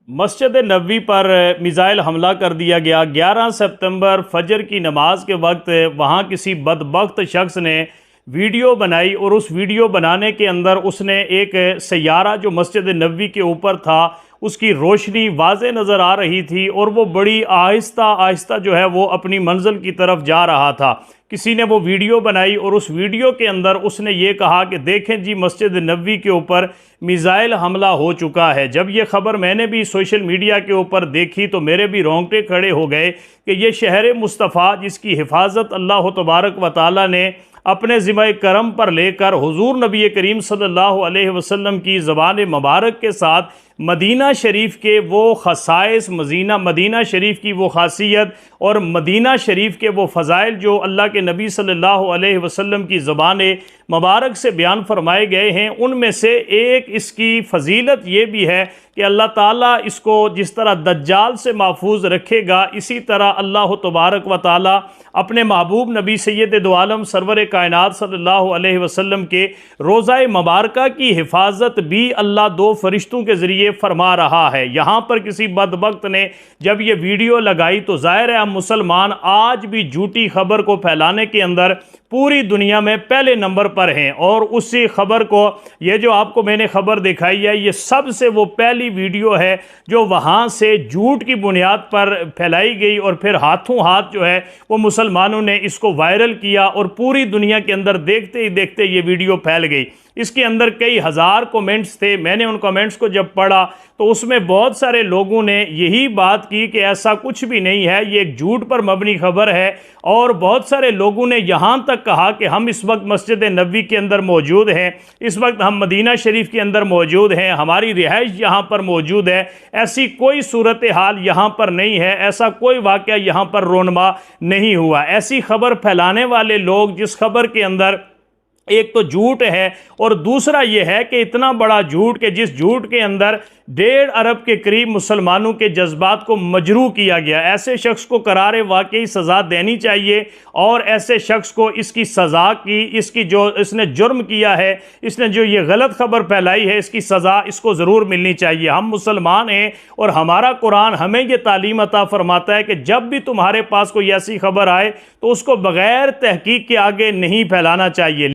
मस्जिद नबवी पर मिज़ाइल हमला कर दिया गया। 11 सितंबर फजर की नमाज के वक्त वहाँ किसी बदबख्त शख्स ने वीडियो बनाई और उस वीडियो बनाने के अंदर उसने एक सैयारा जो मस्जिद नबवी के ऊपर था उसकी रोशनी वाज़े नज़र आ रही थी और वो बड़ी आहिस्ता आहिस्ता जो है वो अपनी मंजिल की तरफ जा रहा था। किसी ने वो वीडियो बनाई और उस वीडियो के अंदर उसने ये कहा कि देखें जी, मस्जिद नबवी के ऊपर मिज़ाइल हमला हो चुका है। जब ये ख़बर मैंने भी सोशल मीडिया के ऊपर देखी तो मेरे भी रोंगटे खड़े हो गए कि ये शहर मुस्तफ़ा जिसकी हिफाजत अल्लाह तबारक व तआला ने अपने ज़िम्मे करम पर लेकर हुज़ूर नबी करीम सल्लल्लाहु अलैहि वसल्लम की ज़बान मुबारक के साथ मदीना शरीफ के वो खसाइस, मदीना शरीफ की वो खासियत और मदीना शरीफ के वो फ़ज़ाइल जो अल्लाह के नबी सल्लल्लाहु अलैहि वसल्लम की ज़बान मुबारक से बयान फरमाए गए हैं, उनमें से एक इसकी फ़जीलत ये भी है कि अल्लाह ताला इसको जिस तरह दज्जाल से महफूज रखेगा, इसी तरह अल्लाह तबारक व तआला अपने महबूब नबी सैयद दो आलम सरवर कायनात सल्लल्लाहु अलैहि वसल्लम के रोज़ा मुबारका की हिफाजत भी अल्लाह दो फरिश्तों के ज़रिए फरमा रहा है। यहाँ पर किसी बदबख्त ने जब ये वीडियो लगाई तो ज़ाहिर है हम मुसलमान आज भी झूठी खबर को फैलाने के अंदर पूरी दुनिया में पहले नंबर पर हैं। और उसी खबर को, ये जो आपको मैंने खबर दिखाई है, ये सबसे वो पहली वीडियो है जो वहाँ से झूठ की बुनियाद पर फैलाई गई और फिर हाथों हाथ जो है वो मुसलमानों ने इसको वायरल किया और पूरी दुनिया के अंदर देखते ही देखते ये वीडियो फैल गई। इसके अंदर कई हज़ार कमेंट्स थे। मैंने उन कमेंट्स को जब पढ़ा तो उसमें बहुत सारे लोगों ने यही बात की कि ऐसा कुछ भी नहीं है, ये एक झूठ पर मबनी खबर है। और बहुत सारे लोगों ने यहाँ तक कहा कि हम इस वक्त मस्जिद नबवी के अंदर मौजूद हैं, इस वक्त हम मदीना शरीफ के अंदर मौजूद हैं, हमारी रिहाइश यहाँ पर मौजूद है, ऐसी कोई सूरत हाल यहाँ पर नहीं है, ऐसा कोई वाक़या यहाँ पर रोनमा नहीं हुआ। ऐसी खबर फैलाने वाले लोग, जिस खबर के अंदर एक तो झूठ है और दूसरा यह है कि इतना बड़ा झूठ कि जिस झूठ के अंदर 1.5 अरब के करीब मुसलमानों के जज्बात को मजरू किया गया, ऐसे शख्स को करारे वाकई सज़ा देनी चाहिए। और ऐसे शख्स को इसकी सज़ा की, इसकी जो इसने जुर्म किया है, इसने जो ये गलत खबर फैलाई है, इसकी सज़ा इसको ज़रूर मिलनी चाहिए। हम मुसलमान हैं और हमारा कुरान हमें ये तालीम अता फरमाता है कि जब भी तुम्हारे पास कोई ऐसी खबर आए तो उसको बग़ैर तहकीक के आगे नहीं फैलाना चाहिए।